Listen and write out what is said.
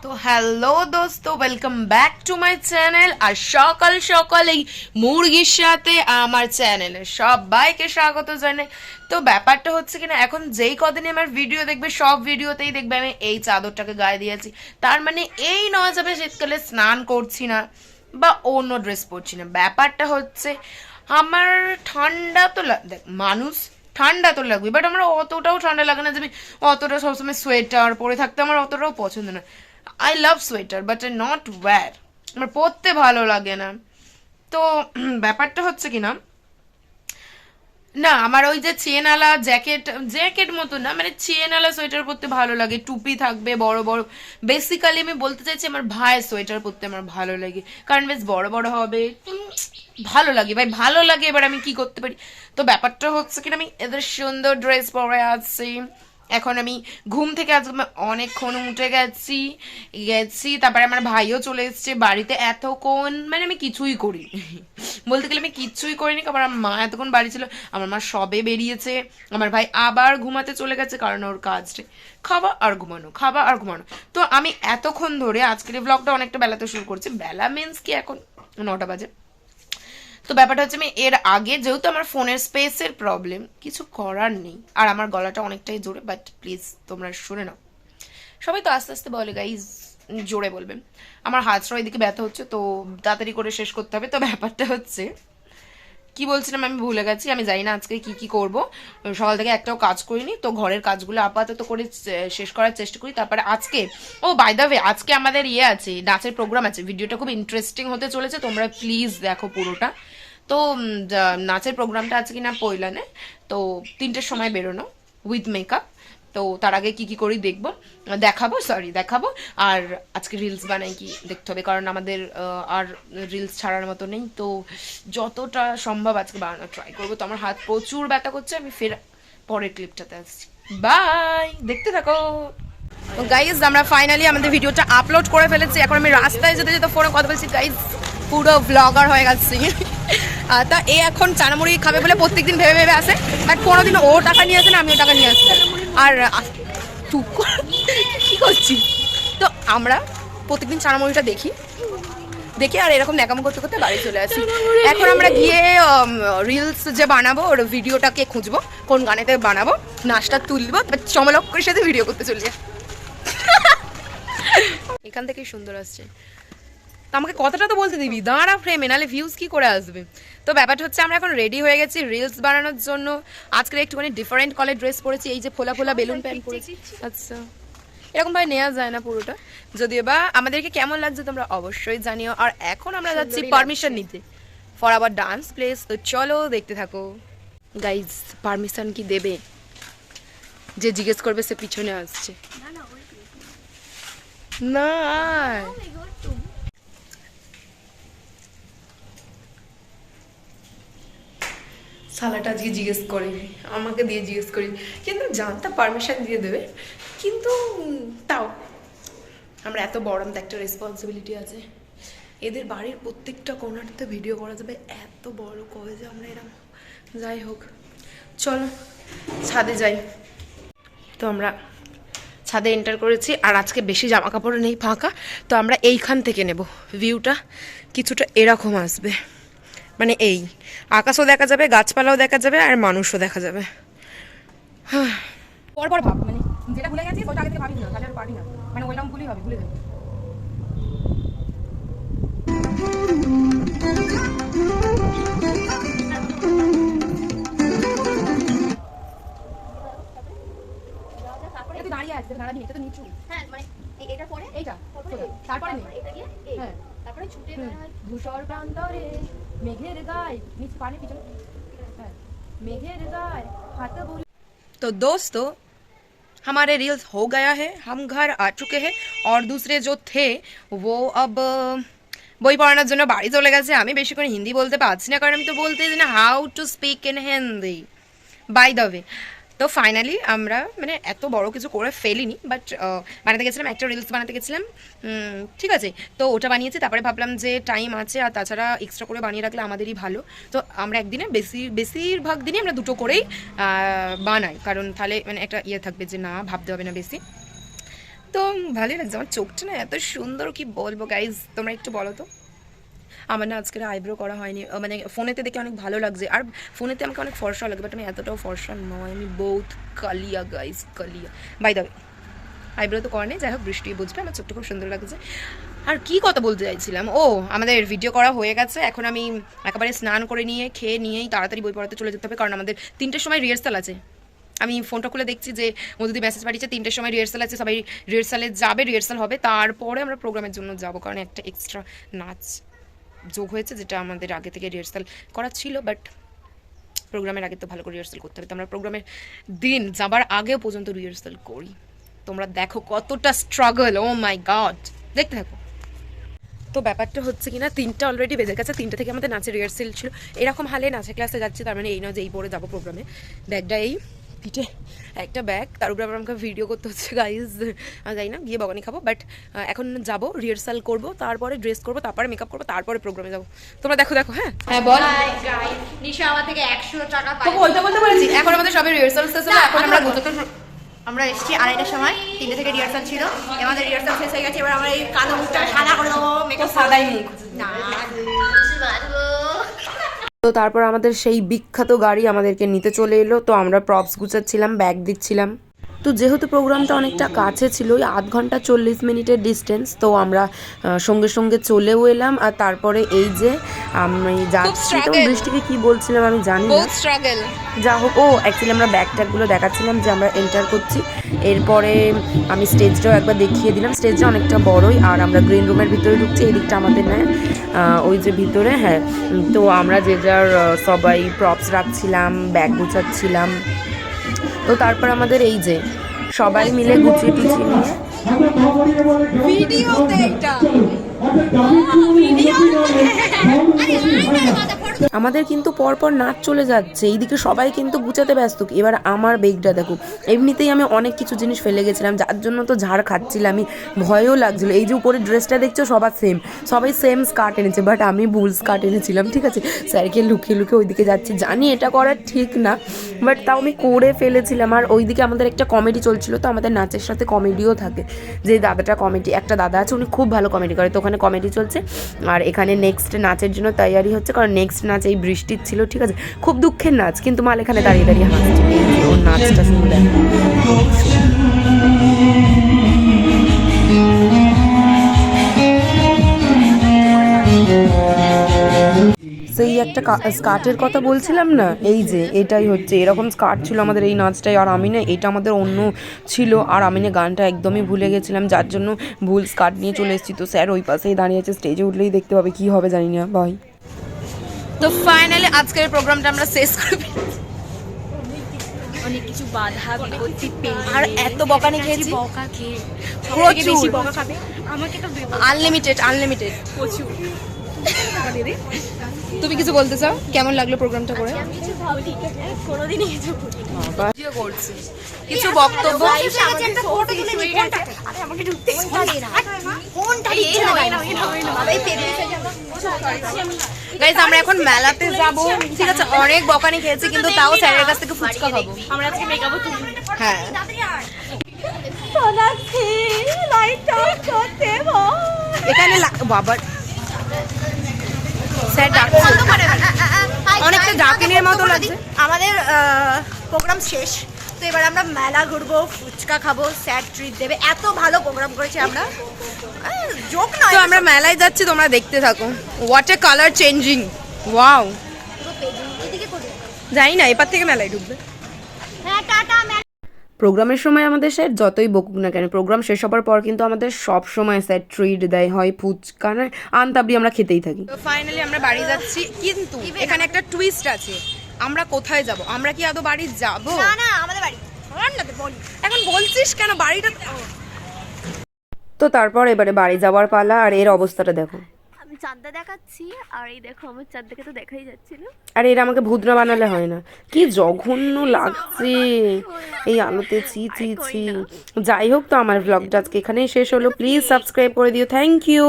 তো হ্যালো দোস্ত, welcome back to my channel. আর সকাল সকাল এই মুরগির সাথে আমার চ্যানেলে সবাইকে স্বাগত জানাই। তো ব্যাপারটা হচ্ছে কিনা, এখন যেই কদিনই আমার ভিডিও দেখবে সব ভিডিওতেই দেখবে আমি এই চাদরটাকে গায়ে দিয়েছি। তার মানে এই নয় যাবে শীতকালে স্নান করছি না বা অন্য ড্রেস পরছি না। ব্যাপারটা হচ্ছে আমার ঠান্ডা তো দেখ, মানুষ ঠান্ডা তো লাগবে, বাট আমার অতটাও ঠান্ডা লাগে না যে আমি অতটা সবসময় সোয়েটার পরে থাকতে আমার অতটাও পছন্দ না। I love sweater but I not wear, আমার পরতে ভালো লাগে না। তো ব্যাপারটা হচ্ছে কি না, না আমার ওই যে চেনওয়ালা জ্যাকেট জ্যাকেট মতো না, মানে চেনওয়ালা সোয়েটার পরতে ভালো লাগে, টুপি থাকবে বড় বড়। বেসিক্যালি আমি বলতে চাইছি আমার ভাইয়ের সোয়েটার পরতে আমার ভালো লাগে, কারণ বেশ বড় বড় হবে, ভালো লাগে ভাই, ভালো লাগে। এবার আমি কি করতে পারি? তো ব্যাপারটা হচ্ছে কিনা, আমি এদের সুন্দর ড্রেস পরে আছি। এখন আমি ঘুম থেকে আজকে আমি অনেকক্ষণ উঠে গেছি তারপরে আমার ভাইও চলে এসছে বাড়িতে। এতক্ষণ মানে আমি কিছুই করি বলতে গেলে আমি কিচ্ছুই করিনি, কারণ আমার মা এতক্ষণ বাড়ি ছিল। আমার মা সবে বেরিয়েছে, আমার ভাই আবার ঘুমাতে চলে গেছে, কারণ ওর কাজটা খাওয়া আর ঘুমানো, খাওয়া আর ঘুমানো। তো আমি এতক্ষণ ধরে আজকের এই ব্লগটা অনেকটা বেলাতে শুরু করছি। বেলা মিন্স কি, এখন 9টা বাজে। তো ব্যাপারটা হচ্ছে আমি এর আগে, যেহেতু আমার ফোনের স্পেসের প্রবলেম, কিছু করার নেই। আর আমার গলাটা অনেকটাই জোরে, বাট প্লিজ তোমরা শুনে নাও। সবাই তো আস্তে আস্তে বলে গাইজ, জোরে বলবেন। আমার হাতটা এদিকে ব্যথা হচ্ছে, তো তাড়াতাড়ি করে শেষ করতে হবে। তো ব্যাপারটা হচ্ছে কি বলছিলাম আমি ভুলে গেছি। আমি জানি না আজকে কি কি করব, সকাল থেকে একটাও কাজ করিনি। তো ঘরের কাজগুলো আপাতত করে শেষ করার চেষ্টা করি। তারপরে আজকে, ও বাই দ্য ওয়ে, আজকে আমাদের আছে, নাচের প্রোগ্রাম আছে। ভিডিওটা খুব ইন্টারেস্টিং হতে চলেছে, তোমরা প্লিজ দেখো পুরোটা। তো নাচের প্রোগ্রামটা আছে কিনা পয়লানে, তো 3টের সময় বেরোনো উইথ মেকআপ। তো তার আগে কি কি করি দেখাবো। আর আজকে রিলস বানাই কি দেখতে হবে, কারণ আমাদের আর রিলস ছাড়ার মতো নেই। তো যতটা সম্ভব আজকে বানানোর ট্রাই করবো। তো আমার হাত প্রচুর ব্যথা করছে, আমি ফের পরের ক্লিপটাতে আসছি। বাই, দেখতে থাকো। গাইজ, আমরা ফাইনালি আমাদের ভিডিওটা আপলোড করে ফেলেছি। এখন আমি রাস্তায় যেতে যেতে ফোনে কথা বলছি। গাইজ, পুরো ব্লগার হয়ে গেছি। তা এ এখন চানামুড়ি খাবে বলে প্রত্যেকদিন ভেবে ভেবে আসে, বাট কোনোদিন ও টাকা নিয়ে আসে না, আমিও টাকা নিয়ে আসি। আর কি করছি, তো আমরা প্রত্যেকদিন চানামুড়িটা দেখি আর এরকম ন্যাকামো করতে করতে বাড়ি চলে আসি। এখন আমরা গিয়ে রিলস যে বানাবো, ওর ভিডিওটাকে খুঁজবো কোন গানেতে বানাবো, নাচটা তুলবো, চমলক্করের সাথে ভিডিও করতে চলে যায়। এখান থেকেই সুন্দর আসছে। তো আমাকে কথাটা তো বলতে দিবি, দাঁড়া ফ্রেমে, নাহলে ভিউজ কি করে আসবে। তো ব্যাপারটা হচ্ছে আমরা এখন রেডি হয়ে গেছি রিলস বানানোর জন্য। আজকে একটুখানি ডিফারেন্ট কালার ড্রেস পরেছি, এই যে ফোলা ফোলা বেলুন প্যান্ট পরেছি। আচ্ছা, এরকম ভাবে নেওয়া যায় না পুরোটা, যদিও বা আমাদেরকে কেমন লাগছে তোমরা অবশ্যই জানিও। আর এখন আমরা যাচ্ছি পারমিশন নিতে ফর আওয়ার ডান্স প্লেস। তো চলো দেখতে থাকো। গাইজ, পারমিশন কি দেবে? যে জিজ্ঞেস করবে সে পিছনে আসছে না। সালাটা আজকে জিজ্ঞেস করিনি, আমাকে দিয়ে জিজ্ঞেস করি, কিন্তু জানতাম পারমিশন দিয়ে দেবে। কিন্তু তাও আমরা এত বড়, তো একটা রেসপন্সিবিলিটি আছে। এদের বাড়ির প্রত্যেকটা কোণাতে ভিডিও করা যাবে, এত বড় কলেজে আমরা এরকম। যাই হোক, চলো ছাদে যাই। তো আমরা ছাদে এন্টার করেছি, আর আজকে বেশি জামা কাপড় নেই, ফাঁকা। তো আমরা এইখান থেকে নেব, ভিউটা কিছুটা এরকম আসবে, মানে এই আকাশও দেখা যাবে, গাছপালাও দেখা যাবে, আর মানুষও দেখা যাবে। পরপর ভাব, মানে যেটা ভুলে গেছিস ওটা আগে থেকে ভাবিস না, তাহলে আর পারবি না। মানে ওইরকম ভুলেই হবে, ভুলে যাবে। দাঁড়িয়ে আছে, দাঁড়াবি, এটা তো নিচু। হ্যাঁ, মানে এইটা পরে এইটা, তারপরে এটা গিয়ে হ্যাঁ, তারপরে ছুটে ধূসর প্রান্তরে মেঘের গায়ে, নিচে পানি পিছনে, হ্যাঁ मेघेर गाय हाथ बोली। तो दोस्तों, हमारे रील्स हो गया है, हम घर आ चुके हैं। और दूसरे जो थे वो अब বই পড়ানোর জন্য বাড়ি চলে গেছে। আমি বেশি করে হিন্দি বলতে পারছি না, কারণ আমি তো বলতে জানি না how to speak in Hindi, by the way. তো ফাইনালি আমরা মানে এত বড় কিছু করে ফেলিনি, বাট বানাতে গেছিলাম, একটা রিলস বানাতে গেছিলাম, ঠিক আছে। তো ওটা বানিয়েছি, তারপরে ভাবলাম যে টাইম আছে, আর তাছাড়া এক্সট্রা করে বানিয়ে রাখলে আমাদেরই ভালো। তো আমরা একদিনে বেশিরভাগ দিনই আমরা দুটো করেই বানাই, কারণ তাহলে মানে একটা ইয়ে থাকবে যে না ভাবতে হবে না বেশি। একদম ভালোই লাগছে, আমার চোখটা না এত সুন্দর, কি বলবো গাইজ, তোমরা একটু বলো তো। আমার না আজকের আইব্রো করা হয়নি, মানে ফোনেতে দেখে অনেক ভালো লাগছে, আর ফোনেতে আমাকে অনেক ফর্সা লাগে, বাট আমি এতটাও ফর্সা নয়, আমি বহুত কালিয়া গাইজ, কালিয়া। বাই দ্য ওয়ে, আইব্রো তো করা নেই, যাই হোক বৃষ্টি বুঝবে, আমার চোখটা খুব সুন্দর লাগছে। আর কি কথা বলতে চাইছিলাম, ও আমাদের ভিডিও করা হয়ে গেছে, এখন আমি একেবারে স্নান করে নিয়ে খেয়ে নিয়েই তাড়াতাড়ি বই পড়াতে চলে যেতে হবে, কারণ আমাদের 3টের সময় রিহার্সাল আছে। আমি ফোনটা খুলে দেখছি যে মধুদি মেসেজ পাঠিয়েছে 3টের সময় রিহার্সাল আছে, সবাই রিহার্সালে যাবে, রিহার্সাল হবে, তারপরে আমরা প্রোগ্রামের জন্য যাব, কারণ একটা এক্সট্রা নাচ যোগ হয়েছে, যেটা আমাদের আগে থেকে রিহার্সাল করা ছিল, বাট প্রোগ্রামের আগে তো ভালো করে রিহার্সাল করতে হবে, তো আমরা প্রোগ্রামের দিন যাবার আগেও পর্যন্ত রিহার্সাল করি। তোমরা দেখো কতটা স্ট্রাগল, ও মাই গড, দেখতে থাকো। তো ব্যাপারটা হচ্ছে কিনা 3টা অলরেডি বেজে গেছে, 3টে থেকে আমাদের নাচের রিহার্সাল ছিল, এরকম হালে নাচের ক্লাসে যাচ্ছি, তার মানে এই নয় যে এই পরে যাবো প্রোগ্রামে। ব্যাগটা এই পিঠে একটা ব্যাগ, তার উপরে আবার আমাকে ভিডিও করতে হচ্ছে গাইজ, যাই না গিয়ে বগানি খাবো, বাট এখন যাবো, রিহার্সাল করবো, তারপরে ড্রেস করবো, তারপরে মেকআপ করবো, তারপরে প্রোগ্রামে যাবো। তোমরা দেখো দেখো। হ্যাঁ হ্যাঁ বল। নিশা আমার থেকে 100 টাকা তো বলতে বলতে বলেছি, এখন আমাদের সবাই রিহার্সাল শেষ হলো, এখন আমরা গোছাতে আমরা এসেছি 2:30টার সময়, 3টে থেকে রিহার্সাল ছিল, আমাদের রিহার্সাল শেষ হয়ে গেছে, এবার আমরা এই কালো মুখটা সাদা করে দেবো, মেকআপ সাদাই মুখ। না তো তারপর আমাদের সেই বিখ্যাত গাড়ি আমাদেরকে নিতে চলে এলো, তো আমরা প্রপস গুছাচ্ছিলাম, ব্যাগ দিচ্ছিলাম। তো যেহেতু প্রোগ্রামটা অনেকটা কাছে ছিল, ওই 1 ঘন্টা 40 মিনিটের ডিস্টেন্স, তো আমরা সঙ্গে সঙ্গে চলেও এলাম। আর তারপরে এই যে আমি যাচ্ছি, তো বৃষ্টিকে কি বলছিলাম আমি জানি না, যা হোক, ও অ্যাকচুয়ালি আমরা ব্যাগ ট্যাগগুলো দেখাচ্ছিলাম যে আমরা এন্টার করছি। এরপরে আমি স্টেজটাও একবার দেখিয়ে দিলাম, স্টেজটা অনেকটা বড়ই, আর আমরা গ্রিন রুমের ভিতরে ঢুকছি, এই দিকটা আমাদের নেয় ওই যে ভিতরে। হ্যাঁ, তো আমরা যে যার সবাই প্রপস রাখছিলাম, ব্যাগ গুছাচ্ছিলাম। তো তারপর আমাদের এই যে সবাই মিলে গুছিয়ে টুছিয়ে নিয়ে আমাদের কিন্তু পরপর নাচ চলে যাচ্ছে, এইদিকে সবাই কিন্তু গুছাতে ব্যস্ত। এবার আমার বেগটা দেখো, এমনিতেই আমি অনেক কিছু জিনিস ফেলে গেছিলাম, যার জন্য তো ঝাড় খাচ্ছিলাম, আমি ভয়ও লাগছিল। এই যে উপরে ড্রেসটা দেখছো সবার সেম, সবাই সেম স্কার্ট এনেছে, বাট আমি ভুল স্কার্ট এনেছিলাম, ঠিক আছে। স্যারকে লুকিয়ে লুকিয়ে ওইদিকে যাচ্ছি, জানি এটা করা ঠিক না, বাট তাও আমি করে ফেলেছিলাম। আর ওইদিকে আমাদের একটা কমেডি চলছিল, তো আমাদের নাচের সাথে কমেডিও থাকে, যে দাদাটা কমেডি, একটা দাদা আছে, উনি খুব ভালো কমেডি করে, তো ওখানে কমেডি চলছে। আর এখানে নেক্সট নাচের জন্য তৈয়ারি হচ্ছে, কারণ নেক্সট নাচ এই বৃষ্টির ছিল, ঠিক আছে। খুব দুঃখের নাচ, কিন্তু মাল এখানে দাঁড়িয়ে দাঁড়িয়ে হাসছে, ওর নাচটা শুনে দেখ। সেই একটা স্কার্টের কথা বলছিলাম না, এই যে এটাই হচ্ছে, এরকম স্কার্ট ছিল আমাদের এই নাচটাই। আর আমি না, এটা আমাদের অন্য ছিল, আর আমি না গানটা একদমই ভুলে গেছিলাম, যার জন্য ভুল স্কার্ট নিয়ে চলে এসেছি। তো স্যার ওই পাশেই দাঁড়িয়ে আছে, স্টেজে উঠলেই দেখতে পাবে, কি হবে জানি না ভাই। তো ফাইনালি আজকের প্রোগ্রামটা আমরা শেষ করবি, অনেক কিছু বাধা বিপত্তি পেরিয়ে, আর এত বকানি খেয়েছি, বকা খেয়ে প্রচুর বেশি বকা খাবে আমাকে, তো আনলিমিটেড আনলিমিটেড প্রচুর। তুমি কিছু বলতে চাও? কেমন লাগলো প্রোগ্রামটা করে? আমি কিছু ভাবি, ঠিক আছে, কোনোদিনই কিছু বলি না। কিছু বক্তব্য? একটা ফটো তুলে নি, কোনটা? আরে আমাকে ঢুকতে দে না, কোনটা দিচ্ছে না, এই পেরিয়ে গাইস আমরা এখন মেলাতে যাব, ঠিক আছে। অনেক বকানি খেয়েছি, কিন্তু তাও স্যারের কাছ থেকে ফুচকা খাবো। আমরা আজকে মেকআপও তুলি। হ্যাঁ, সোনাক্ষী লাইট অফ করতে বল। এখানে বাবা স্যার ডাকছে, অনেকটা ডাকিনের মতো লাগছে। আমাদের প্রোগ্রাম শেষ, তো এবার আমরা মেলা ঘুরবো, ফুচকা খাবো, স্যার ট্রিট দেবে, এত ভালো প্রোগ্রাম করেছি আমরা, জোক নয়। তো আমরা মেলায় যাচ্ছি, তোমরা দেখতে থাকো। What a colour changing, wow. জানি না, এপার থেকে মেলায় ঢুকবে। হ্যাঁ, টাটা। প্রোগ্রামের সময় আমাদের স্যার যতই বকুক না কেন, প্রোগ্রাম শেষ হবার পর কিন্তু আমাদের সব সময় স্যার ট্রিট দেয়, হয় ফুচকা না আনতাবড়ি, আমরা খেতেই থাকি। তো ফাইনালি আমরা বাড়ি যাচ্ছি, কিন্তু এখানে একটা টুইস্ট আছে। আমরা কোথায় যাব? আমরা কি আদৌ বাড়ি যাব? না না, আমাদের বাড়ি রান্নাতে বলি। এখন বলছিস কেন বাড়িটা? তো তারপর এবারে বাড়ি যাওয়ার পালা, আর এর অবস্থাটা দেখো। আমি চাঁদা দেখাচ্ছি, আর এই দেখো আমার চাঁদাকে তো দেখাই যাচ্ছিল। আর এরা আমাকে ভূতনা বানালে হয় না, কি জঘন্য লাগছে এই আলোতে, ছি ছি ছি। যাই হোক, তো আমার ব্লগটা আজকে এখানেই শেষ হলো। প্লিজ সাবস্ক্রাইব করে দিও, থ্যাংক ইউ।